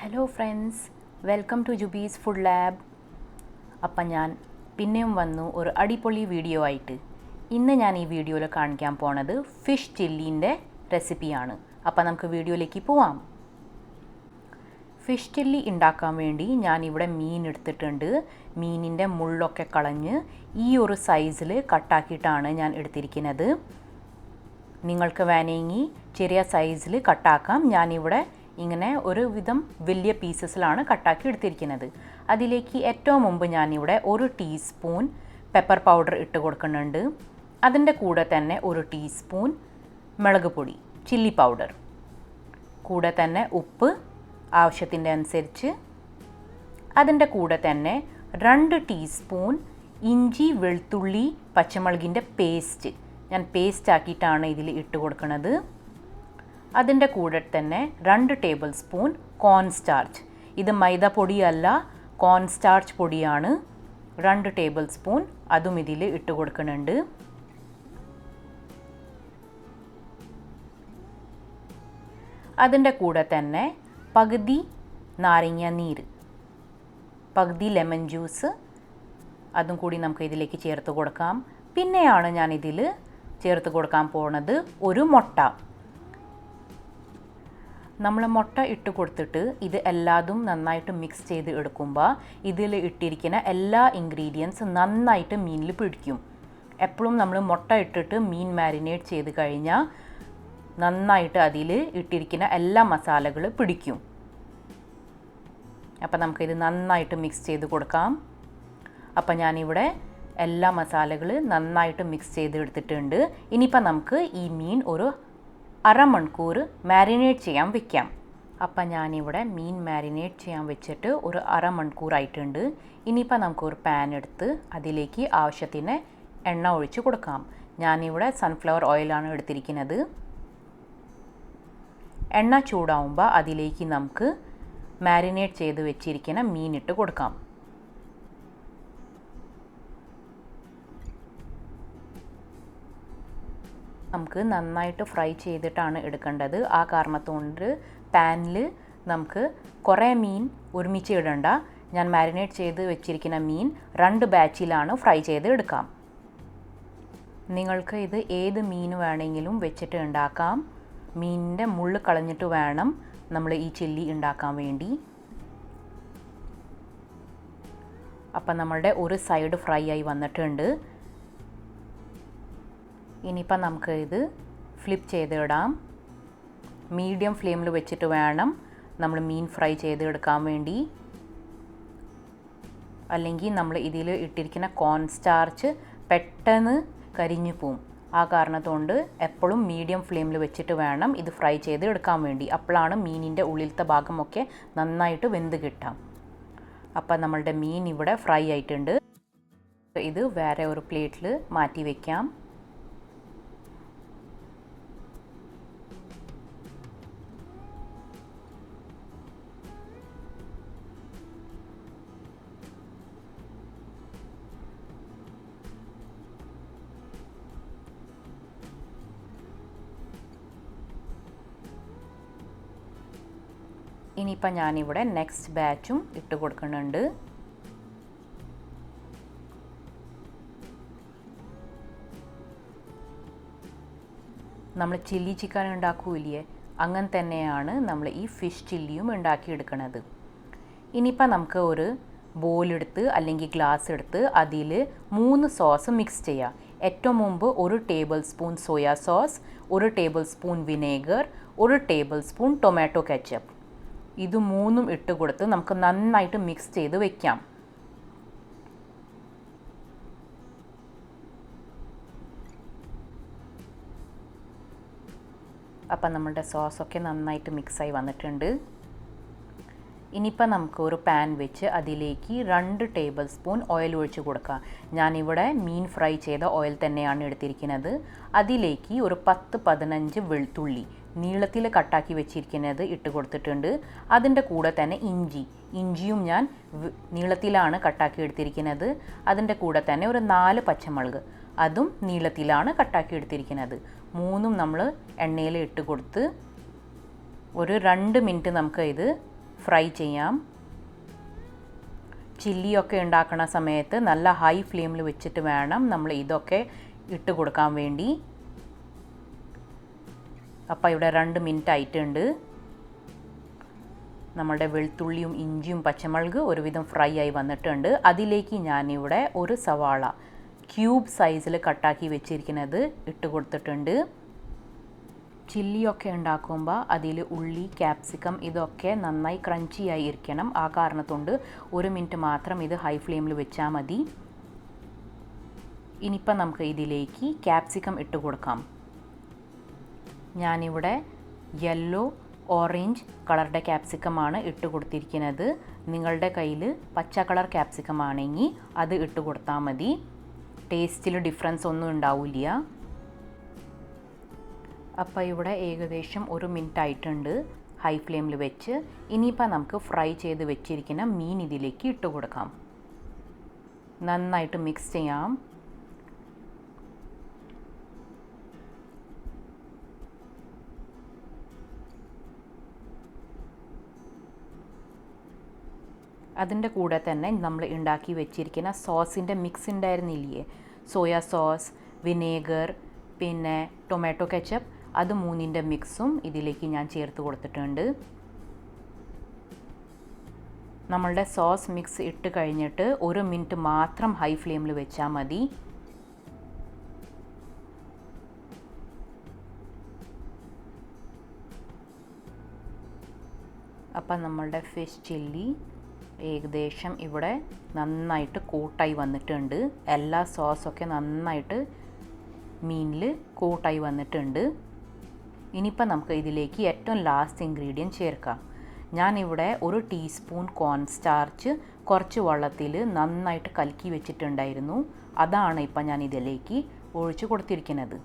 Hello friends, welcome to Jubee's food lab. അപ്പം ഞാൻ പിന്നെയും വന്നു ഒരു അടിപൊളി വീഡിയോ ആയിട്ട്. ഇന്ന് ഞാൻ ഈ വീഡിയോയിൽ കാണിക്കാൻ പോണത് ഫിഷ് ചില്ലീൻ്റെ റെസിപ്പിയാണ്. അപ്പം നമുക്ക് വീഡിയോയിലേക്ക് പോവാം. ഫിഷ് ചില്ലി ഉണ്ടാക്കാൻ വേണ്ടി ഞാനിവിടെ മീൻ എടുത്തിട്ടുണ്ട്. മീനിൻ്റെ മുള്ളൊക്കെ കളഞ്ഞ് ഈ ഒരു സൈസിൽ കട്ടാക്കിയിട്ടാണ് ഞാൻ എടുത്തിരിക്കുന്നത്. നിങ്ങൾക്ക് വേണമെങ്കിൽ ചെറിയ സൈസിൽ കട്ടാക്കാം. ഞാനിവിടെ ഇങ്ങനെ ഒരു വിധം വലിയ പീസസിലാണ് കട്ടാക്കി എടുത്തിരിക്കുന്നത്. അതിലേക്ക് ഏറ്റവും മുമ്പ് ഞാനിവിടെ 1 ടീസ്പൂൺ പെപ്പർ പൗഡർ ഇട്ട് കൊടുക്കുന്നുണ്ട്. അതിൻ്റെ കൂടെ തന്നെ 1 ടീസ്പൂൺ മുളക് പൊടി, ചില്ലി പൗഡർ, കൂടെ തന്നെ ഉപ്പ് ആവശ്യത്തിൻ്റെ അനുസരിച്ച്. അതിൻ്റെ കൂടെ തന്നെ 2 ടീസ്പൂൺ ഇഞ്ചി വെളുത്തുള്ളി പച്ചമുളകിൻ്റെ പേസ്റ്റ്, ഞാൻ പേസ്റ്റ് ആക്കിയിട്ടാണ് ഇതിൽ ഇട്ട് കൊടുക്കുന്നത്. അതിൻ്റെ കൂടെ തന്നെ 2 ടേബിൾ സ്പൂൺ കോൺ സ്റ്റാർച്ച്, ഇത് മൈദ പൊടിയല്ല, കോൺ സ്റ്റാർച്ച് പൊടിയാണ്. 2 ടേബിൾ സ്പൂൺ അതും ഇതിൽ ഇട്ട് കൊടുക്കുന്നുണ്ട്. അതിൻ്റെ കൂടെ തന്നെ പകുതി നാരങ്ങ നീര്, പകുതി ലെമൺ ജ്യൂസ്, അതും കൂടി നമുക്ക് ഇതിലേക്ക് ചേർത്ത് കൊടുക്കാം. പിന്നെയാണ് ഞാൻ ഇതിൽ ചേർത്ത് കൊടുക്കാൻ പോകുന്നത് ഒരു മുട്ട. നമ്മൾ മുട്ട ഇട്ട് കൊടുത്തിട്ട് ഇത് എല്ലാതും നന്നായിട്ട് മിക്സ് ചെയ്ത് എടുക്കുമ്പോൾ ഇതിൽ ഇട്ടിരിക്കുന്ന എല്ലാ ഇൻഗ്രീഡിയൻസ് നന്നായിട്ട് മീനിൽ പിടിക്കും. എപ്പോഴും നമ്മൾ മുട്ട ഇട്ടിട്ട് മീൻ മാരിനേറ്റ് ചെയ്ത് കഴിഞ്ഞാൽ നന്നായിട്ട് അതിൽ ഇട്ടിരിക്കുന്ന എല്ലാ മസാലകളും പിടിക്കും. അപ്പോൾ നമുക്കിത് നന്നായിട്ട് മിക്സ് ചെയ്ത് കൊടുക്കാം. അപ്പോൾ ഞാനിവിടെ എല്ലാ മസാലകളും നന്നായിട്ട് മിക്സ് ചെയ്ത് എടുത്തിട്ടുണ്ട്. ഇനിയിപ്പോൾ നമുക്ക് ഈ മീൻ ഒരു അരമണിക്കൂർ മാരിനേറ്റ് ചെയ്യാൻ വെക്കാം. അപ്പം ഞാനിവിടെ മീൻ മാരിനേറ്റ് ചെയ്യാൻ വെച്ചിട്ട് ഒരു അരമണിക്കൂറായിട്ടുണ്ട്. ഇനിയിപ്പോൾ നമുക്കൊരു പാൻ എടുത്ത് അതിലേക്ക് ആവശ്യത്തിന് എണ്ണ ഒഴിച്ച് കൊടുക്കാം. ഞാനിവിടെ സൺഫ്ലവർ ഓയിലാണ് എടുത്തിരിക്കുന്നത്. എണ്ണ ചൂടാവുമ്പോൾ അതിലേക്ക് നമുക്ക് മാരിനേറ്റ് ചെയ്ത് വെച്ചിരിക്കുന്ന മീൻ ഇട്ട് കൊടുക്കാം. നമുക്ക് നന്നായിട്ട് ഫ്രൈ ചെയ്തിട്ടാണ് എടുക്കേണ്ടത്. ആ കാരണത്തുകൊണ്ട് പാനിൽ നമുക്ക് കുറേ മീൻ ഒരുമിച്ച് ഇടണ്ട. ഞാൻ മാരിനേറ്റ് ചെയ്ത് വെച്ചിരിക്കുന്ന മീൻ 2 ബാച്ചിലാണ് ഫ്രൈ ചെയ്ത് എടുക്കാം. നിങ്ങൾക്ക് ഇത് ഏത് മീൻ വേണമെങ്കിലും വെച്ചിട്ട് ഉണ്ടാക്കാം. മീനിൻ്റെ മുള്ള് കളഞ്ഞിട്ട് വേണം നമ്മൾ ഈ ചില്ലി ഉണ്ടാക്കാൻ വേണ്ടി. അപ്പം നമ്മളുടെ ഒരു സൈഡ് ഫ്രൈ ആയി വന്നിട്ടുണ്ട്. ഇനിയിപ്പോൾ നമുക്ക് ഇത് ഫ്ലിപ്പ് ചെയ്ത് ഇടാം. മീഡിയം ഫ്ലെയിമിൽ വെച്ചിട്ട് വേണം നമ്മൾ മീൻ ഫ്രൈ ചെയ്ത് എടുക്കാൻ വേണ്ടി. അല്ലെങ്കിൽ നമ്മൾ ഇതിൽ ഇട്ടിരിക്കുന്ന കോൺ സ്റ്റാർച്ച് പെട്ടെന്ന് കരിഞ്ഞു പോവും. ആ കാരണത്തുകൊണ്ട് എപ്പോഴും മീഡിയം ഫ്ലെയിമിൽ വെച്ചിട്ട് വേണം ഇത് ഫ്രൈ ചെയ്ത് എടുക്കാൻ വേണ്ടി. അപ്പോഴാണ് മീനിൻ്റെ ഉള്ളിലത്തെ ഭാഗമൊക്കെ നന്നായിട്ട് വെന്ത് കിട്ടാം. അപ്പം നമ്മളുടെ മീൻ ഇവിടെ ഫ്രൈ ആയിട്ടുണ്ട്. ഇത് വേറെ ഒരു പ്ലേറ്റിൽ മാറ്റി വയ്ക്കാം. ഇനിയിപ്പോൾ ഞാനിവിടെ നെക്സ്റ്റ് ബാച്ചും ഇട്ട് കൊടുക്കുന്നുണ്ട്. നമ്മൾ ചില്ലി ചിക്കൻ ഉണ്ടാക്കൂലേ, അങ്ങനെ തന്നെയാണ് നമ്മൾ ഈ ഫിഷ് ചില്ലിയും ഉണ്ടാക്കിയെടുക്കുന്നത്. ഇനിയിപ്പോൾ നമുക്ക് ഒരു ബോളെടുത്ത് അല്ലെങ്കിൽ ഗ്ലാസ് എടുത്ത് അതിൽ 3 സോസ് മിക്സ് ചെയ്യാം. ഏറ്റവും മുമ്പ് 1 table spoon soya sauce, 1 table spoon vinegar, 1 table spoon tomato ketchup, ഇത് 3ഉം ഇട്ട് കൊടുത്ത് നമുക്ക് നന്നായിട്ട് മിക്സ് ചെയ്ത് വെക്കാം. അപ്പം നമ്മളുടെ സോസൊക്കെ നന്നായിട്ട് മിക്സായി വന്നിട്ടുണ്ട്. ഇനിയിപ്പോൾ നമുക്ക് ഒരു പാൻ വെച്ച് അതിലേക്ക് 2 ടേബിൾ സ്പൂൺ ഓയിൽ ഒഴിച്ച് കൊടുക്കാം. ഞാനിവിടെ മീൻ ഫ്രൈ ചെയ്ത ഓയിൽ തന്നെയാണ് എടുത്തിരിക്കുന്നത്. അതിലേക്ക് ഒരു 10-15 വെളുത്തുള്ളി നീളത്തിൽ കട്ടാക്കി വെച്ചിരിക്കുന്നത് ഇട്ട് കൊടുത്തിട്ടുണ്ട്. അതിൻ്റെ കൂടെ തന്നെ ഇഞ്ചിയും ഞാൻ നീളത്തിലാണ് കട്ടാക്കി എടുത്തിരിക്കുന്നത്. അതിൻ്റെ കൂടെ തന്നെ ഒരു 4 പച്ചമുളക്, അതും നീളത്തിലാണ് കട്ടാക്കി എടുത്തിരിക്കുന്നത്. 3ഉം നമ്മൾ എണ്ണയിൽ ഇട്ട് കൊടുത്ത് ഒരു 2 മിനിറ്റ് നമുക്ക് ഇത് ഫ്രൈ ചെയ്യാം. ചില്ലിയൊക്കെ ഉണ്ടാക്കുന്ന സമയത്ത് നല്ല ഹൈ ഫ്ലെയിമിൽ വെച്ചിട്ട് വേണം നമ്മൾ ഇതൊക്കെ ഇട്ട് കൊടുക്കാൻ വേണ്ടി. അപ്പോൾ ഇവിടെ 2 മിനിറ്റ് ആയിട്ടുണ്ട്. നമ്മുടെ വെളുത്തുള്ളിയും ഇഞ്ചിയും പച്ചമുളക് ഒരുവിധം ഫ്രൈ ആയി വന്നിട്ടുണ്ട്. അതിലേക്ക് ഞാനിവിടെ ഒരു സവാള ക്യൂബ് സൈസിൽ കട്ടാക്കി വെച്ചിരിക്കുന്നത് ഇട്ട് കൊടുത്തിട്ടുണ്ട്. ചില്ലിയൊക്കെ ഉണ്ടാക്കുമ്പോൾ അതിൽ ഉള്ളി, ക്യാപ്സിക്കം ഇതൊക്കെ നന്നായി ക്രഞ്ചി ആയി ഇരിക്കണം. ആ കാരണത്തുകൊണ്ട് 1 മിനിറ്റ് മാത്രം ഇത് ഹൈ ഫ്ലെയിമിൽ വെച്ചാൽ മതി. ഇനിയിപ്പോൾ നമുക്ക് ഇതിലേക്ക് ക്യാപ്സിക്കം ഇട്ട് കൊടുക്കാം. ഞാനിവിടെ യെല്ലോ, ഓറഞ്ച് കളറുടെ ക്യാപ്സിക്കമാണ് ഇട്ട് കൊടുത്തിരിക്കുന്നത്. നിങ്ങളുടെ കയ്യിൽ പച്ച കളർ ക്യാപ്സിക്കം ആണെങ്കിൽ അത് ഇട്ട് കൊടുത്താൽ മതി. ടേസ്റ്റിൽ ഡിഫറൻസ് ഒന്നും ഉണ്ടാവില്ല. അപ്പോൾ ഇവിടെ ഏകദേശം 1 മിനിറ്റ് ആയിട്ടുണ്ട് ഹൈ ഫ്ലെയിമിൽ വെച്ച്. ഇനിയിപ്പോൾ നമുക്ക് ഫ്രൈ ചെയ്ത് വെച്ചിരിക്കുന്ന മീൻ ഇതിലേക്ക് ഇട്ട് കൊടുക്കാം. നന്നായിട്ട് മിക്സ് ചെയ്യാം. അതിൻ്റെ കൂടെ തന്നെ നമ്മൾ ഉണ്ടാക്കി വെച്ചിരിക്കുന്ന സോസിൻ്റെ മിക്സ് ഉണ്ടായിരുന്നില്ലേ, സോയാ സോസ്, വിനേഗർ, പിന്നെ ടൊമാറ്റോ കെച്ചപ്പ്, അത് 3ൻ്റെ മിക്സും ഇതിലേക്ക് ഞാൻ ചേർത്ത് കൊടുത്തിട്ടുണ്ട്. നമ്മളുടെ സോസ് മിക്സ് ഇട്ട് കഴിഞ്ഞിട്ട് 1 മിനിറ്റ് മാത്രം ഹൈ ഫ്ലെയിമിൽ വെച്ചാൽ മതി. അപ്പം നമ്മളുടെ ഫിഷ് ചില്ലി ഏകദേശം ഇവിടെ നന്നായിട്ട് കോട്ടായി വന്നിട്ടുണ്ട്. എല്ലാ സോസൊക്കെ നന്നായിട്ട് മീനിൽ കോട്ടായി വന്നിട്ടുണ്ട്. ഇനിയിപ്പോൾ നമുക്ക് ഇതിലേക്ക് ഏറ്റവും ലാസ്റ്റ് ഇൻഗ്രീഡിയൻറ്റ് ചേർക്കാം. ഞാനിവിടെ 1 ടീസ്പൂൺ കോൺ സ്റ്റാർച്ച് കുറച്ച് വെള്ളത്തിൽ നന്നായിട്ട് കലക്കി വെച്ചിട്ടുണ്ടായിരുന്നു. അതാണ് ഇപ്പം ഞാൻ ഇതിലേക്ക് ഒഴിച്ച് കൊടുത്തിരിക്കുന്നത്.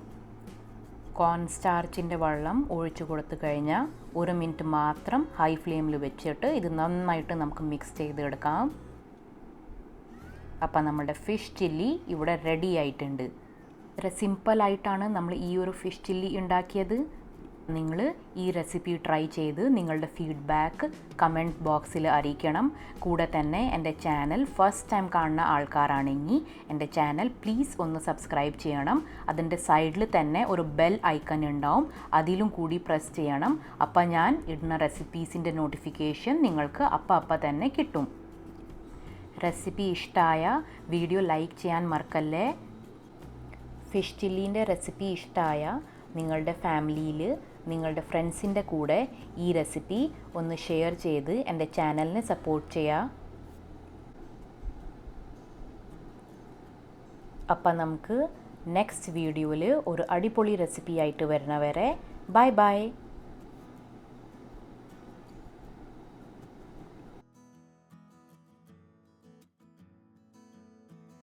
കോൺ സ്റ്റാർച്ചിൻ്റെ വെള്ളം ഒഴിച്ച് കൊടുത്തു കഴിഞ്ഞാൽ 1 മിനിറ്റ് മാത്രം ഹൈ ഫ്ലെയിമിൽ വെച്ചിട്ട് ഇത് നന്നായിട്ട് നമുക്ക് മിക്സ് ചെയ്തെടുക്കാം. അപ്പം നമ്മുടെ ഫിഷ് ചില്ലി ഇവിടെ റെഡി ആയിട്ടുണ്ട്. വളരെ സിമ്പിളായിട്ടാണ് നമ്മൾ ഈ ഒരു ഫിഷ് ചില്ലി ഉണ്ടാക്കിയത്. നിങ്ങൾ ഈ റെസിപ്പി ട്രൈ ചെയ്ത് നിങ്ങളുടെ ഫീഡ്ബാക്ക് കമൻറ്റ് ബോക്സിൽ അറിയിക്കണം. കൂടെ തന്നെ എൻ്റെ ചാനൽ ഫസ്റ്റ് ടൈം കാണുന്ന ആൾക്കാരാണെങ്കിൽ എൻ്റെ ചാനൽ പ്ലീസ് ഒന്ന് സബ്സ്ക്രൈബ് ചെയ്യണം. അതിൻ്റെ സൈഡിൽ തന്നെ ഒരു ബെൽ ഐക്കൺ ഉണ്ടാവും, അതിലും കൂടി പ്രസ് ചെയ്യണം. അപ്പോൾ ഞാൻ ഇടുന്ന റെസിപ്പീസിൻ്റെ നോട്ടിഫിക്കേഷൻ നിങ്ങൾക്ക് അപ്പം തന്നെ കിട്ടും. റെസിപ്പി ഇഷ്ടമായ വീഡിയോ ലൈക്ക് ചെയ്യാൻ മറക്കല്ലേ. ഫിഷ് ചില്ലീൻ്റെ റെസിപ്പി ഇഷ്ടമായ നിങ്ങളുടെ ഫാമിലിയിൽ നിങ്ങളുടെ ഫ്രണ്ട്സിൻ്റെ കൂടെ ഈ റെസിപ്പി ഒന്ന് ഷെയർ ചെയ്ത് എൻ്റെ ചാനലിനെ സപ്പോർട്ട് ചെയ്യുക. അപ്പം നമുക്ക് നെക്സ്റ്റ് വീഡിയോയിൽ ഒരു അടിപൊളി റെസിപ്പി ആയിട്ട് വരുന്നവരെ ബൈ ബൈ.